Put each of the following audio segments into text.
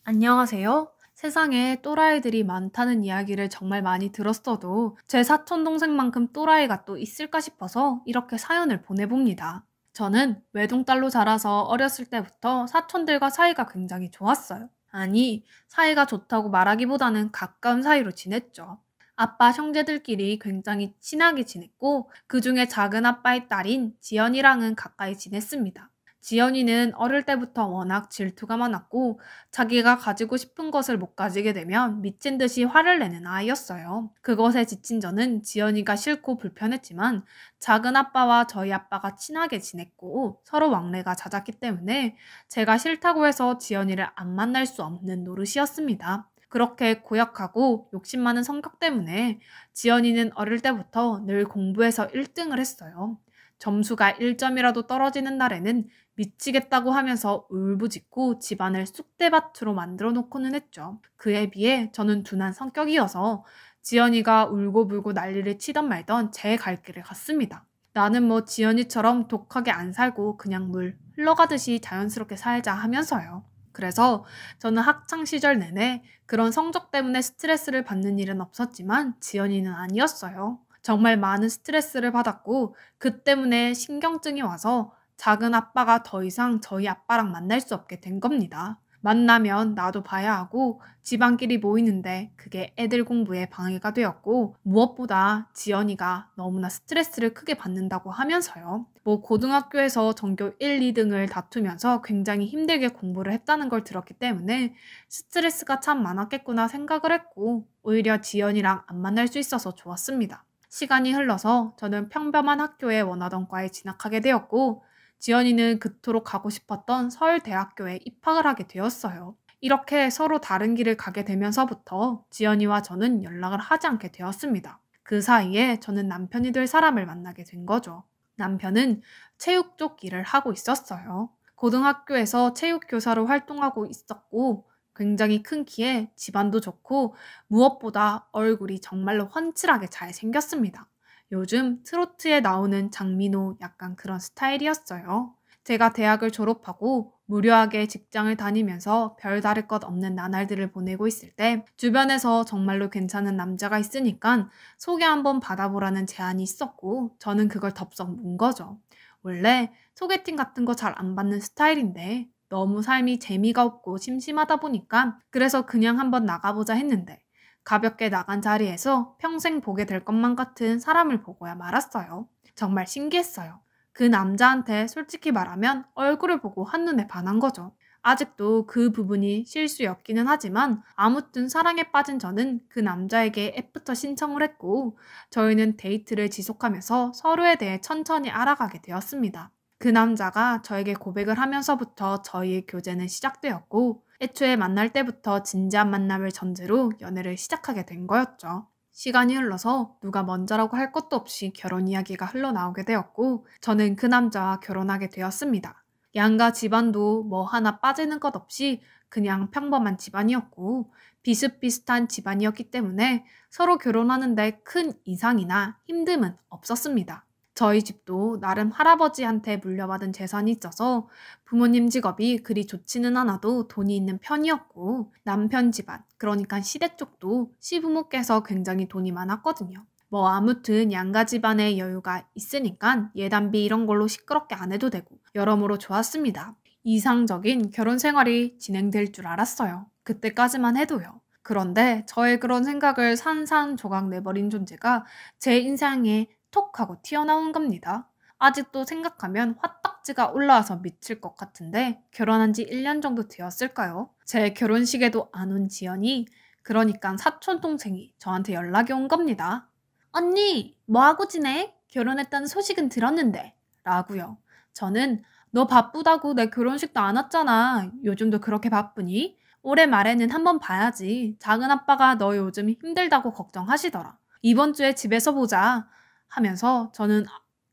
안녕하세요. 세상에 또라이들이 많다는 이야기를 정말 많이 들었어도 제 사촌 동생만큼 또라이가 또 있을까 싶어서 이렇게 사연을 보내봅니다. 저는 외동딸로 자라서 어렸을 때부터 사촌들과 사이가 굉장히 좋았어요. 아니, 사이가 좋다고 말하기보다는 가까운 사이로 지냈죠. 아빠 형제들끼리 굉장히 친하게 지냈고 그중에 작은 아빠의 딸인 지연이랑은 가까이 지냈습니다. 지연이는 어릴 때부터 워낙 질투가 많았고 자기가 가지고 싶은 것을 못 가지게 되면 미친 듯이 화를 내는 아이였어요. 그것에 지친 저는 지연이가 싫고 불편했지만 작은 아빠와 저희 아빠가 친하게 지냈고 서로 왕래가 잦았기 때문에 제가 싫다고 해서 지연이를 안 만날 수 없는 노릇이었습니다. 그렇게 고약하고 욕심 많은 성격 때문에 지연이는 어릴 때부터 늘 공부에서 1등을 했어요. 점수가 1점이라도 떨어지는 날에는 미치겠다고 하면서 울부짖고 집안을 쑥대밭으로 만들어 놓고는 했죠. 그에 비해 저는 둔한 성격이어서 지연이가 울고불고 난리를 치던 말던 제 갈 길을 갔습니다. 나는 뭐 지연이처럼 독하게 안 살고 그냥 물 흘러가듯이 자연스럽게 살자 하면서요. 그래서 저는 학창 시절 내내 그런 성적 때문에 스트레스를 받는 일은 없었지만 지연이는 아니었어요. 정말 많은 스트레스를 받았고 그 때문에 신경증이 와서 작은 아빠가 더 이상 저희 아빠랑 만날 수 없게 된 겁니다. 만나면 나도 봐야 하고 집안끼리 모이는데 그게 애들 공부에 방해가 되었고 무엇보다 지연이가 너무나 스트레스를 크게 받는다고 하면서요. 뭐 고등학교에서 전교 1, 2등을 다투면서 굉장히 힘들게 공부를 했다는 걸 들었기 때문에 스트레스가 참 많았겠구나 생각을 했고 오히려 지연이랑 안 만날 수 있어서 좋았습니다. 시간이 흘러서 저는 평범한 학교에 원하던 과에 진학하게 되었고 지연이는 그토록 가고 싶었던 서울대학교에 입학을 하게 되었어요. 이렇게 서로 다른 길을 가게 되면서부터 지연이와 저는 연락을 하지 않게 되었습니다. 그 사이에 저는 남편이 될 사람을 만나게 된 거죠. 남편은 체육 쪽 일을 하고 있었어요. 고등학교에서 체육교사로 활동하고 있었고 굉장히 큰 키에 집안도 좋고 무엇보다 얼굴이 정말로 훤칠하게 잘 생겼습니다. 요즘 트로트에 나오는 장민호 약간 그런 스타일이었어요. 제가 대학을 졸업하고 무료하게 직장을 다니면서 별다를 것 없는 나날들을 보내고 있을 때 주변에서 정말로 괜찮은 남자가 있으니까 소개 한번 받아보라는 제안이 있었고 저는 그걸 덥석 문 거죠. 원래 소개팅 같은 거 잘 안 받는 스타일인데 너무 삶이 재미가 없고 심심하다 보니까 그래서 그냥 한번 나가보자 했는데 가볍게 나간 자리에서 평생 보게 될 것만 같은 사람을 보고야 말았어요. 정말 신기했어요. 그 남자한테 솔직히 말하면 얼굴을 보고 한눈에 반한 거죠. 아직도 그 부분이 실수였기는 하지만 아무튼 사랑에 빠진 저는 그 남자에게 애프터 신청을 했고 저희는 데이트를 지속하면서 서로에 대해 천천히 알아가게 되었습니다. 그 남자가 저에게 고백을 하면서부터 저희의 교제는 시작되었고 애초에 만날 때부터 진지한 만남을 전제로 연애를 시작하게 된 거였죠. 시간이 흘러서 누가 먼저라고 할 것도 없이 결혼 이야기가 흘러나오게 되었고 저는 그 남자와 결혼하게 되었습니다. 양가 집안도 뭐 하나 빠지는 것 없이 그냥 평범한 집안이었고 비슷비슷한 집안이었기 때문에 서로 결혼하는데 큰 이상이나 힘듦은 없었습니다. 저희 집도 나름 할아버지한테 물려받은 재산이 있어서 부모님 직업이 그리 좋지는 않아도 돈이 있는 편이었고 남편 집안, 그러니까 시댁 쪽도 시부모께서 굉장히 돈이 많았거든요. 뭐 아무튼 양가 집안에 여유가 있으니까 예단비 이런 걸로 시끄럽게 안 해도 되고 여러모로 좋았습니다. 이상적인 결혼 생활이 진행될 줄 알았어요. 그때까지만 해도요. 그런데 저의 그런 생각을 산산조각 내버린 존재가 제 인생에 톡 하고 튀어나온 겁니다. 아직도 생각하면 화딱지가 올라와서 미칠 것 같은데 결혼한 지 1년 정도 되었을까요? 제 결혼식에도 안 온 지연이 그러니까 사촌 동생이 저한테 연락이 온 겁니다. 언니, 뭐하고 지내? 결혼했다는 소식은 들었는데 라고요. 저는 너 바쁘다고 내 결혼식도 안 왔잖아. 요즘도 그렇게 바쁘니? 올해 말에는 한번 봐야지. 작은 아빠가 너 요즘 힘들다고 걱정하시더라. 이번 주에 집에서 보자. 하면서 저는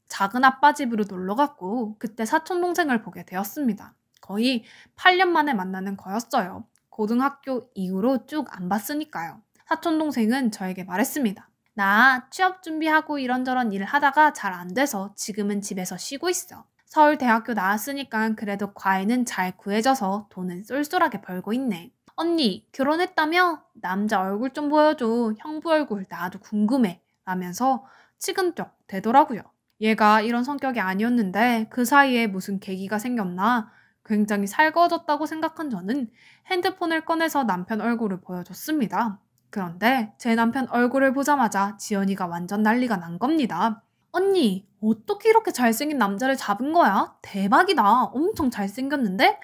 작은 아빠 집으로 놀러 갔고 그때 사촌 동생을 보게 되었습니다. 거의 8년 만에 만나는 거였어요. 고등학교 이후로 쭉 안 봤으니까요. 사촌 동생은 저에게 말했습니다. 나 취업 준비하고 이런저런 일을 하다가 잘 안 돼서 지금은 집에서 쉬고 있어. 서울대학교 나왔으니까 그래도 과외는 잘 구해져서 돈은 쏠쏠하게 벌고 있네. 언니, 결혼했다며? 남자 얼굴 좀 보여줘. 형부 얼굴 나도 궁금해. 라면서 치근쩍 대더라고요. 얘가 이런 성격이 아니었는데 그 사이에 무슨 계기가 생겼나 굉장히 살거워졌다고 생각한 저는 핸드폰을 꺼내서 남편 얼굴을 보여줬습니다. 그런데 제 남편 얼굴을 보자마자 지연이가 완전 난리가 난 겁니다. 언니, 어떻게 이렇게 잘생긴 남자를 잡은 거야? 대박이다. 엄청 잘생겼는데?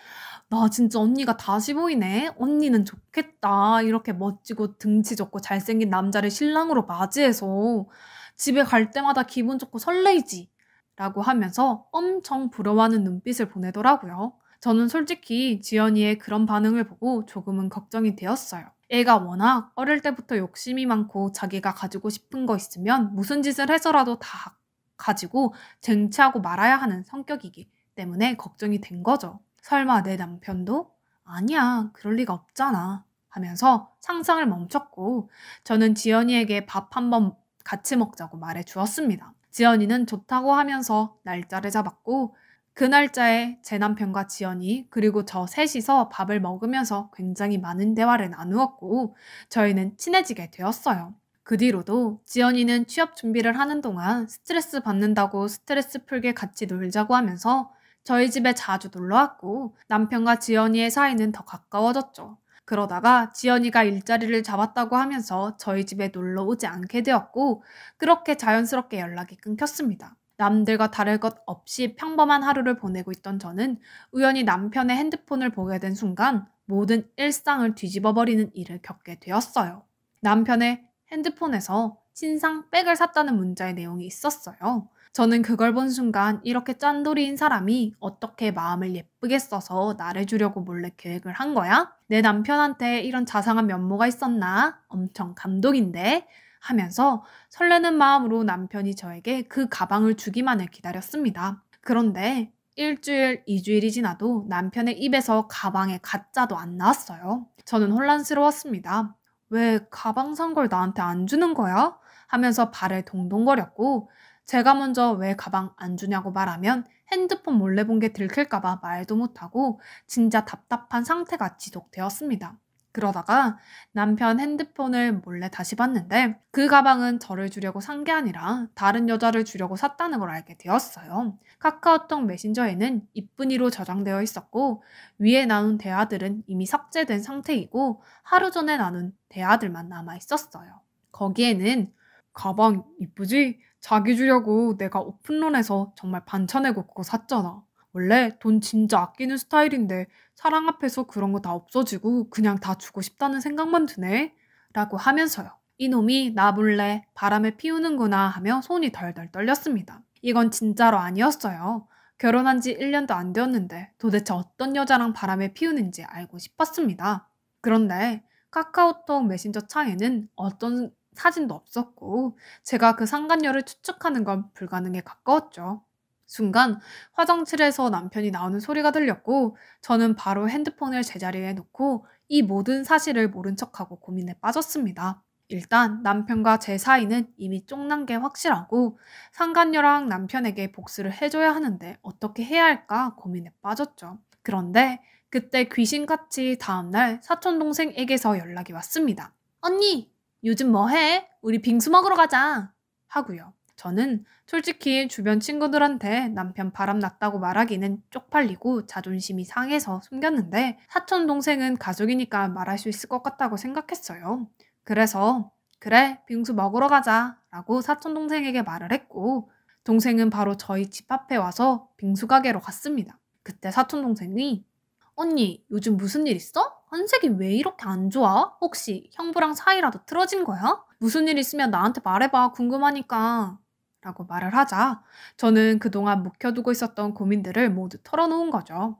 나 진짜 언니가 다시 보이네. 언니는 좋겠다. 이렇게 멋지고 등치 좋고 잘생긴 남자를 신랑으로 맞이해서 집에 갈 때마다 기분 좋고 설레이지. 라고 하면서 엄청 부러워하는 눈빛을 보내더라고요. 저는 솔직히 지연이의 그런 반응을 보고 조금은 걱정이 되었어요. 애가 워낙 어릴 때부터 욕심이 많고 자기가 가지고 싶은 거 있으면 무슨 짓을 해서라도 다 가지고 쟁취하고 말아야 하는 성격이기 때문에 걱정이 된 거죠. 설마 내 남편도? 아니야, 그럴 리가 없잖아. 하면서 상상을 멈췄고 저는 지연이에게 밥 한번 같이 먹자고 말해 주었습니다. 지연이는 좋다고 하면서 날짜를 잡았고 그 날짜에 제 남편과 지연이 그리고 저 셋이서 밥을 먹으면서 굉장히 많은 대화를 나누었고 저희는 친해지게 되었어요. 그 뒤로도 지연이는 취업 준비를 하는 동안 스트레스 받는다고 스트레스 풀게 같이 놀자고 하면서 저희 집에 자주 놀러왔고 남편과 지연이의 사이는 더 가까워졌죠. 그러다가 지연이가 일자리를 잡았다고 하면서 저희 집에 놀러 오지 않게 되었고 그렇게 자연스럽게 연락이 끊겼습니다. 남들과 다를 것 없이 평범한 하루를 보내고 있던 저는 우연히 남편의 핸드폰을 보게 된 순간 모든 일상을 뒤집어버리는 일을 겪게 되었어요. 남편의 핸드폰에서 신상 백을 샀다는 문자의 내용이 있었어요. 저는 그걸 본 순간 이렇게 짠돌이인 사람이 어떻게 마음을 예쁘게 써서 나를 주려고 몰래 계획을 한 거야? 내 남편한테 이런 자상한 면모가 있었나? 엄청 감동인데? 하면서 설레는 마음으로 남편이 저에게 그 가방을 주기만을 기다렸습니다. 그런데 일주일, 2주일이 지나도 남편의 입에서 가방에 가짜도 안 나왔어요. 저는 혼란스러웠습니다. 왜 가방 산 걸 나한테 안 주는 거야? 하면서 발을 동동거렸고 제가 먼저 왜 가방 안 주냐고 말하면 핸드폰 몰래 본 게 들킬까봐 말도 못하고 진짜 답답한 상태가 지속되었습니다. 그러다가 남편 핸드폰을 몰래 다시 봤는데 그 가방은 저를 주려고 산 게 아니라 다른 여자를 주려고 샀다는 걸 알게 되었어요. 카카오톡 메신저에는 이쁜이로 저장되어 있었고 위에 나눈 대화들은 이미 삭제된 상태이고 하루 전에 나눈 대화들만 남아 있었어요. 거기에는 가방 이쁘지? 자기 주려고 내가 오픈런에서 정말 반찬해고 그거 샀잖아. 원래 돈 진짜 아끼는 스타일인데 사랑 앞에서 그런 거 다 없어지고 그냥 다 주고 싶다는 생각만 드네. 라고 하면서요. 이놈이 나 몰래 바람을 피우는구나 하며 손이 덜덜 떨렸습니다. 이건 진짜로 아니었어요. 결혼한 지 1년도 안 되었는데 도대체 어떤 여자랑 바람을 피우는지 알고 싶었습니다. 그런데 카카오톡 메신저 창에는 어떤 사진도 없었고 제가 그 상간녀를 추측하는 건 불가능에 가까웠죠. 순간 화장실에서 남편이 나오는 소리가 들렸고 저는 바로 핸드폰을 제자리에 놓고 이 모든 사실을 모른 척하고 고민에 빠졌습니다. 일단 남편과 제 사이는 이미 쫑난 게 확실하고 상간녀랑 남편에게 복수를 해줘야 하는데 어떻게 해야 할까 고민에 빠졌죠. 그런데 그때 귀신같이 다음날 사촌동생에게서 연락이 왔습니다. 언니! 요즘 뭐 해? 우리 빙수 먹으러 가자. 하고요. 저는 솔직히 주변 친구들한테 남편 바람 났다고 말하기는 쪽팔리고 자존심이 상해서 숨겼는데 사촌 동생은 가족이니까 말할 수 있을 것 같다고 생각했어요. 그래서 그래 빙수 먹으러 가자 라고 사촌 동생에게 말을 했고 동생은 바로 저희 집 앞에 와서 빙수 가게로 갔습니다. 그때 사촌 동생이 언니, 요즘 무슨 일 있어? 한색이 왜 이렇게 안 좋아? 혹시 형부랑 사이라도 틀어진 거야? 무슨 일 있으면 나한테 말해봐. 궁금하니까. 라고 말을 하자 저는 그동안 묵혀두고 있었던 고민들을 모두 털어놓은 거죠.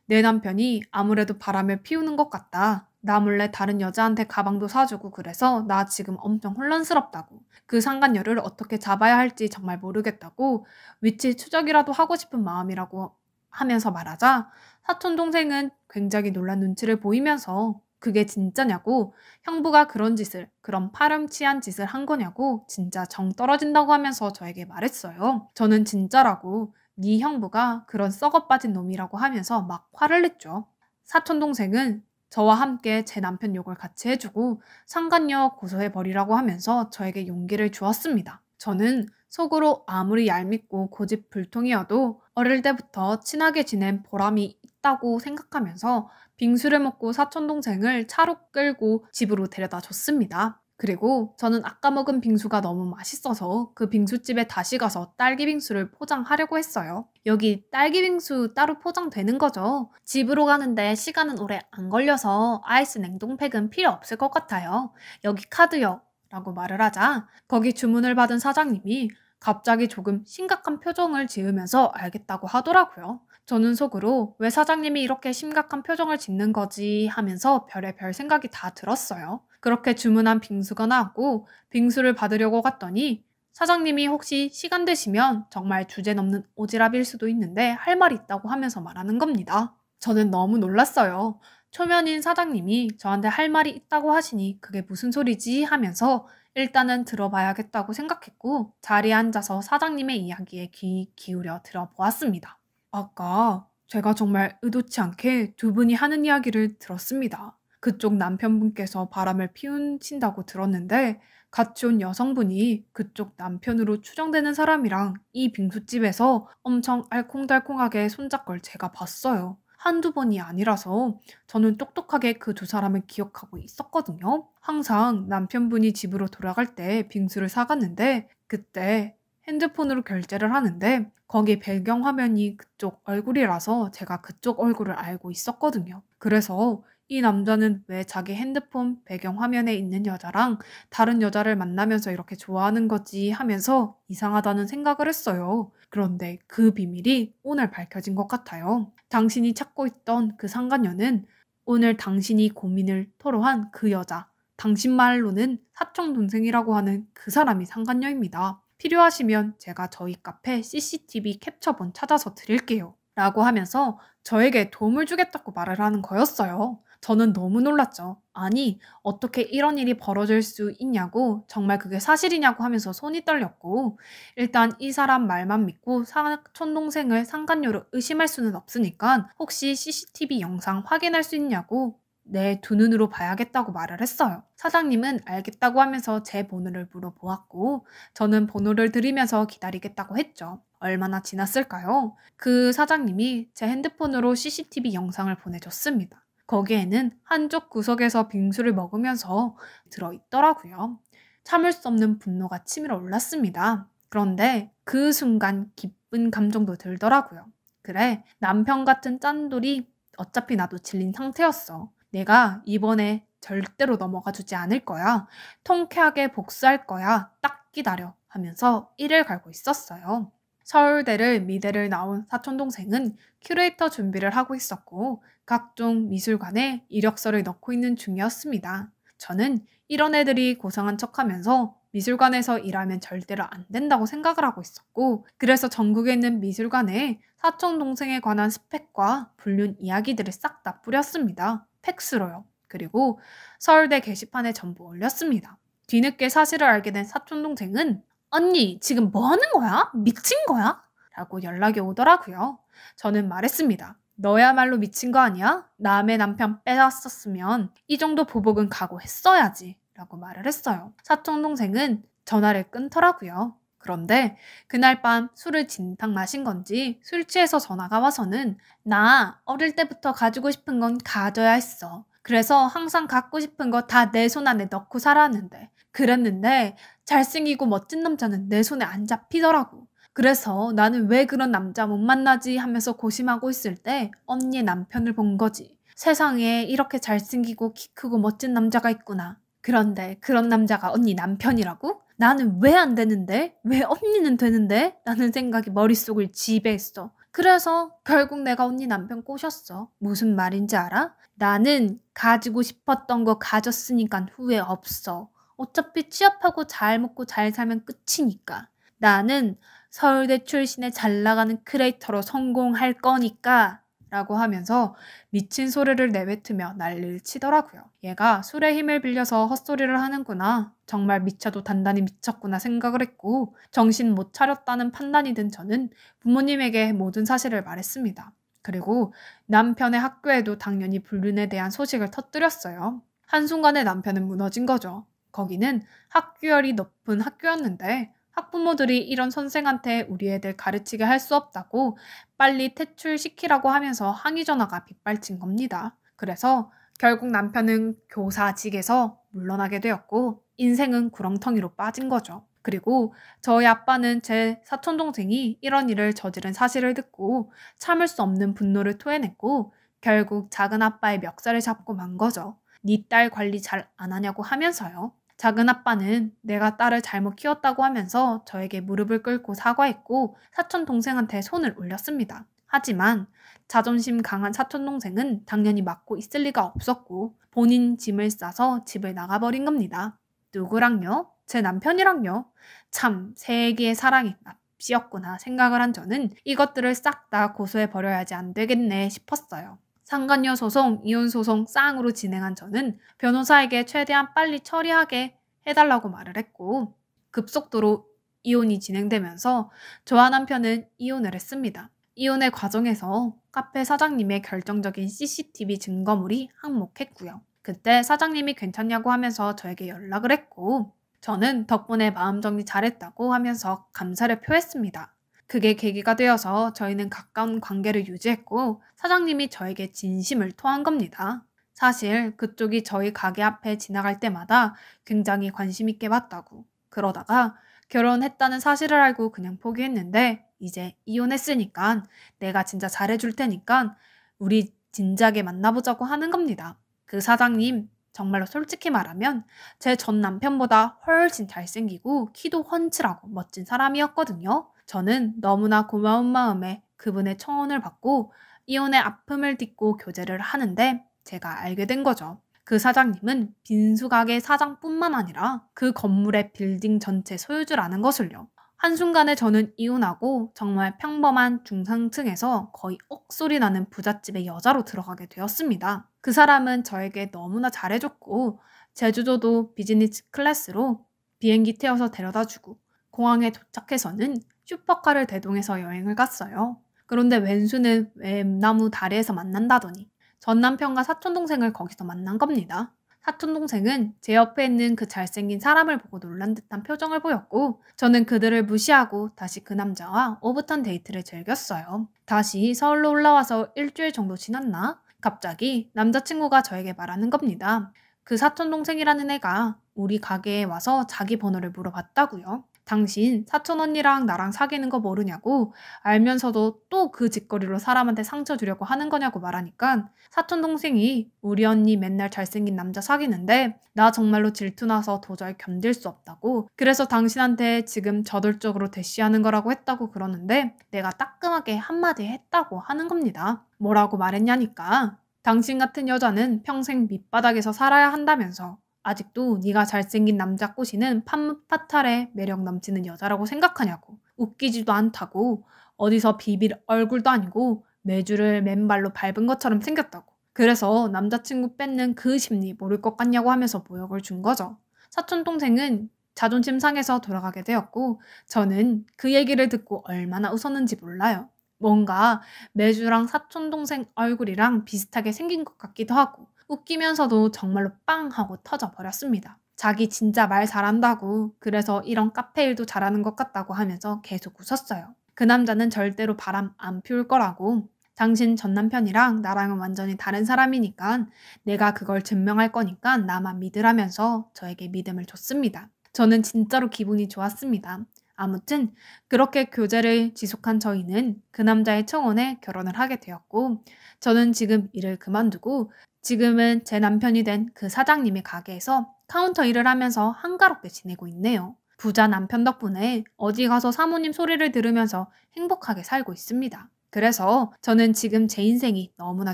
내 남편이 아무래도 바람을 피우는 것 같다. 나 몰래 다른 여자한테 가방도 사주고 그래서 나 지금 엄청 혼란스럽다고. 그 상간녀를 어떻게 잡아야 할지 정말 모르겠다고 위치 추적이라도 하고 싶은 마음이라고 하면서 말하자 사촌 동생은 굉장히 놀란 눈치를 보이면서 그게 진짜냐고 형부가 그런 짓을 그런 파렴치한 짓을 한 거냐고 진짜 정 떨어진다고 하면서 저에게 말했어요. 저는 진짜라고 네 형부가 그런 썩어 빠진 놈이라고 하면서 막 화를 냈죠. 사촌동생은 저와 함께 제 남편 욕을 같이 해주고 상간녀 고소해버리라고 하면서 저에게 용기를 주었습니다. 저는 속으로 아무리 얄밉고 고집불통이어도 어릴 때부터 친하게 지낸 보람이 있다고 생각하면서 빙수를 먹고 사촌동생을 차로 끌고 집으로 데려다 줬습니다. 그리고 저는 아까 먹은 빙수가 너무 맛있어서 그 빙수집에 다시 가서 딸기 빙수를 포장하려고 했어요. 여기 딸기 빙수 따로 포장되는 거죠. 집으로 가는데 시간은 오래 안 걸려서 아이스 냉동팩은 필요 없을 것 같아요. 여기 카드요. 라고 말을 하자 거기 주문을 받은 사장님이 갑자기 조금 심각한 표정을 지으면서 알겠다고 하더라고요. 저는 속으로 왜 사장님이 이렇게 심각한 표정을 짓는 거지 하면서 별의별 생각이 다 들었어요. 그렇게 주문한 빙수가 나왔고 빙수를 받으려고 갔더니 사장님이 혹시 시간 되시면 정말 주제넘는 오지랖일 수도 있는데 할 말이 있다고 하면서 말하는 겁니다. 저는 너무 놀랐어요. 초면인 사장님이 저한테 할 말이 있다고 하시니 그게 무슨 소리지 하면서 일단은 들어봐야겠다고 생각했고 자리에 앉아서 사장님의 이야기에 귀 기울여 들어보았습니다. 아까 제가 정말 의도치 않게 두 분이 하는 이야기를 들었습니다. 그쪽 남편분께서 바람을 피우신다고 들었는데 같이 온 여성분이 그쪽 남편으로 추정되는 사람이랑 이 빙수집에서 엄청 알콩달콩하게 손잡걸 제가 봤어요. 한두 번이 아니라서 저는 똑똑하게 그 두 사람을 기억하고 있었거든요. 항상 남편분이 집으로 돌아갈 때 빙수를 사갔는데 그때 핸드폰으로 결제를 하는데 거기 배경화면이 그쪽 얼굴이라서 제가 그쪽 얼굴을 알고 있었거든요. 그래서 이 남자는 왜 자기 핸드폰 배경화면에 있는 여자랑 다른 여자를 만나면서 이렇게 좋아하는 거지 하면서 이상하다는 생각을 했어요. 그런데 그 비밀이 오늘 밝혀진 것 같아요. 당신이 찾고 있던 그 상간녀는 오늘 당신이 고민을 토로한 그 여자, 당신 말로는 사촌동생이라고 하는 그 사람이 상간녀입니다. 필요하시면 제가 저희 카페 CCTV 캡처본 찾아서 드릴게요. 라고 하면서 저에게 도움을 주겠다고 말을 하는 거였어요. 저는 너무 놀랐죠. 아니, 어떻게 이런 일이 벌어질 수 있냐고, 정말 그게 사실이냐고 하면서 손이 떨렸고, 일단 이 사람 말만 믿고 사촌동생을 상간녀로 의심할 수는 없으니까 혹시 CCTV 영상 확인할 수 있냐고 네, 두 눈으로 봐야겠다고 말을 했어요. 사장님은 알겠다고 하면서 제 번호를 물어보았고 저는 번호를 드리면서 기다리겠다고 했죠. 얼마나 지났을까요? 그 사장님이 제 핸드폰으로 CCTV 영상을 보내줬습니다. 거기에는 한쪽 구석에서 빙수를 먹으면서 들어있더라고요. 참을 수 없는 분노가 치밀어 올랐습니다. 그런데 그 순간 기쁜 감정도 들더라고요. 그래, 남편 같은 짠돌이 어차피 나도 질린 상태였어. 내가 이번에 절대로 넘어가 주지 않을 거야. 통쾌하게 복수할 거야. 딱 기다려. 하면서 이를 갈고 있었어요. 서울대를 미대를 나온 사촌동생은 큐레이터 준비를 하고 있었고 각종 미술관에 이력서를 넣고 있는 중이었습니다. 저는 이런 애들이 고상한 척하면서 미술관에서 일하면 절대로 안 된다고 생각을 하고 있었고 그래서 전국에 있는 미술관에 사촌동생에 관한 스펙과 불륜 이야기들을 싹 다 뿌렸습니다. 팩스로요. 그리고 서울대 게시판에 전부 올렸습니다. 뒤늦게 사실을 알게 된 사촌동생은 언니 지금 뭐 하는 거야? 미친 거야? 라고 연락이 오더라고요. 저는 말했습니다. 너야말로 미친 거 아니야? 남의 남편 빼앗았으면 이 정도 보복은 각오했어야지 라고 말을 했어요. 사촌동생은 전화를 끊더라고요. 그런데 그날 밤 술을 진탕 마신 건지 술 취해서 전화가 와서는 나 어릴 때부터 가지고 싶은 건 가져야 했어. 그래서 항상 갖고 싶은 거 다 내 손 안에 넣고 살았는데 그랬는데 잘생기고 멋진 남자는 내 손에 안 잡히더라고. 그래서 나는 왜 그런 남자 못 만나지 하면서 고심하고 있을 때 언니의 남편을 본 거지. 세상에 이렇게 잘생기고 키 크고 멋진 남자가 있구나. 그런데 그런 남자가 언니 남편이라고? 나는 왜 안 되는데? 왜 언니는 되는데? 라는 생각이 머릿속을 지배했어. 그래서 결국 내가 언니 남편 꼬셨어. 무슨 말인지 알아? 나는 가지고 싶었던 거 가졌으니까 후회 없어. 어차피 취업하고 잘 먹고 잘 살면 끝이니까. 나는 서울대 출신의 잘 나가는 크리에이터로 성공할 거니까 라고 하면서 미친 소리를 내뱉으며 난리를 치더라고요. 얘가 술의 힘을 빌려서 헛소리를 하는구나. 정말 미쳐도 단단히 미쳤구나 생각을 했고 정신 못 차렸다는 판단이 든 저는 부모님에게 모든 사실을 말했습니다. 그리고 남편의 학교에도 당연히 불륜에 대한 소식을 터뜨렸어요. 한순간에 남편은 무너진 거죠. 거기는 학교열이 높은 학교였는데 학부모들이 이런 선생한테 우리 애들 가르치게 할 수 없다고 빨리 퇴출시키라고 하면서 항의 전화가 빗발친 겁니다. 그래서 결국 남편은 교사직에서 물러나게 되었고 인생은 구렁텅이로 빠진 거죠. 그리고 저희 아빠는 제 사촌동생이 이런 일을 저지른 사실을 듣고 참을 수 없는 분노를 토해냈고 결국 작은 아빠의 멱살을 잡고 만 거죠. 네 딸 관리 잘 안 하냐고 하면서요. 작은 아빠는 내가 딸을 잘못 키웠다고 하면서 저에게 무릎을 꿇고 사과했고 사촌 동생한테 손을 올렸습니다. 하지만 자존심 강한 사촌 동생은 당연히 맞고 있을 리가 없었고 본인 짐을 싸서 집을 나가버린 겁니다. 누구랑요? 제 남편이랑요. 참 세기의 사랑이 납시였구나 생각을 한 저는 이것들을 싹 다 고소해버려야지 안 되겠네 싶었어요. 상간녀 소송, 이혼 소송 쌍으로 진행한 저는 변호사에게 최대한 빨리 처리하게 해달라고 말을 했고 급속도로 이혼이 진행되면서 저와 남편은 이혼을 했습니다. 이혼의 과정에서 카페 사장님의 결정적인 CCTV 증거물이 항목했고요. 그때 사장님이 괜찮냐고 하면서 저에게 연락을 했고 저는 덕분에 마음 정리 잘했다고 하면서 감사를 표했습니다. 그게 계기가 되어서 저희는 가까운 관계를 유지했고 사장님이 저에게 진심을 토한 겁니다. 사실 그쪽이 저희 가게 앞에 지나갈 때마다 굉장히 관심 있게 봤다고. 그러다가 결혼했다는 사실을 알고 그냥 포기했는데 이제 이혼했으니까 내가 진짜 잘해줄 테니까 우리 진작에 만나보자고 하는 겁니다. 그 사장님 정말로 솔직히 말하면 제 전 남편보다 훨씬 잘생기고 키도 훤칠하고 멋진 사람이었거든요. 저는 너무나 고마운 마음에 그분의 청혼을 받고 이혼의 아픔을 딛고 교제를 하는데 제가 알게 된 거죠. 그 사장님은 빈수가게 사장뿐만 아니라 그 건물의 빌딩 전체 소유주라는 것을요. 한순간에 저는 이혼하고 정말 평범한 중상층에서 거의 억소리 나는 부잣집의 여자로 들어가게 되었습니다. 그 사람은 저에게 너무나 잘해줬고 제주도도 비즈니스 클래스로 비행기 태워서 데려다주고 공항에 도착해서는 슈퍼카를 대동해서 여행을 갔어요. 그런데 웬수는 웬나무 다리에서 만난다더니 전 남편과 사촌동생을 거기서 만난 겁니다. 사촌동생은 제 옆에 있는 그 잘생긴 사람을 보고 놀란 듯한 표정을 보였고 저는 그들을 무시하고 다시 그 남자와 오붓한 데이트를 즐겼어요. 다시 서울로 올라와서 일주일 정도 지났나? 갑자기 남자친구가 저에게 말하는 겁니다. 그 사촌동생이라는 애가 우리 가게에 와서 자기 번호를 물어봤다고요. 당신 사촌 언니랑 나랑 사귀는 거 모르냐고 알면서도 또 그 짓거리로 사람한테 상처 주려고 하는 거냐고 말하니까 사촌 동생이 우리 언니 맨날 잘생긴 남자 사귀는데 나 정말로 질투나서 도저히 견딜 수 없다고 그래서 당신한테 지금 저돌적으로 대시하는 거라고 했다고 그러는데 내가 따끔하게 한마디 했다고 하는 겁니다. 뭐라고 말했냐니까 당신 같은 여자는 평생 밑바닥에서 살아야 한다면서 아직도 네가 잘생긴 남자 꼬시는 판무파탈에 매력 넘치는 여자라고 생각하냐고 웃기지도 않다고 어디서 비빌 얼굴도 아니고 매주를 맨발로 밟은 것처럼 생겼다고 그래서 남자친구 뺏는 그 심리 모를 것 같냐고 하면서 모욕을 준 거죠. 사촌동생은 자존심 상해서 돌아가게 되었고 저는 그 얘기를 듣고 얼마나 웃었는지 몰라요. 뭔가 매주랑 사촌동생 얼굴이랑 비슷하게 생긴 것 같기도 하고 웃기면서도 정말로 빵 하고 터져버렸습니다. 자기 진짜 말 잘한다고 그래서 이런 카페 일도 잘하는 것 같다고 하면서 계속 웃었어요. 그 남자는 절대로 바람 안 피울 거라고 당신 전 남편이랑 나랑은 완전히 다른 사람이니까 내가 그걸 증명할 거니까 나만 믿으라면서 저에게 믿음을 줬습니다. 저는 진짜로 기분이 좋았습니다. 아무튼 그렇게 교제를 지속한 저희는 그 남자의 청혼에 결혼을 하게 되었고 저는 지금 일을 그만두고 지금은 제 남편이 된 그 사장님의 가게에서 카운터 일을 하면서 한가롭게 지내고 있네요. 부자 남편 덕분에 어디 가서 사모님 소리를 들으면서 행복하게 살고 있습니다. 그래서 저는 지금 제 인생이 너무나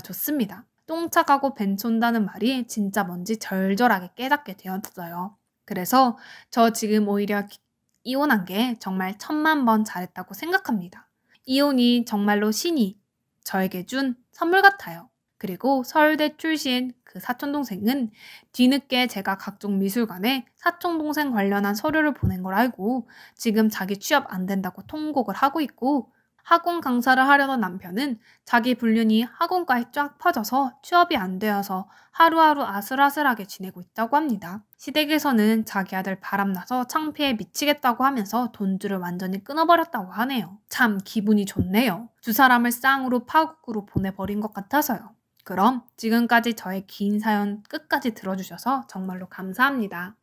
좋습니다. 똥차 가고 벤치 온다는 말이 진짜 뭔지 절절하게 깨닫게 되었어요. 그래서 저 지금 오히려 이혼한 게 정말 1000만 번 잘했다고 생각합니다. 이혼이 정말로 신이 저에게 준 선물 같아요. 그리고 서울대 출신 그 사촌동생은 뒤늦게 제가 각종 미술관에 사촌동생 관련한 서류를 보낸 걸 알고 지금 자기 취업 안 된다고 통곡을 하고 있고, 학원 강사를 하려던 남편은 자기 불륜이 학원까지 쫙 퍼져서 취업이 안 되어서 하루하루 아슬아슬하게 지내고 있다고 합니다. 시댁에서는 자기 아들 바람나서 창피해 미치겠다고 하면서 돈줄을 완전히 끊어버렸다고 하네요. 참 기분이 좋네요. 두 사람을 쌍으로 파국으로 보내버린 것 같아서요. 그럼 지금까지 저의 긴 사연 끝까지 들어주셔서 정말로 감사합니다.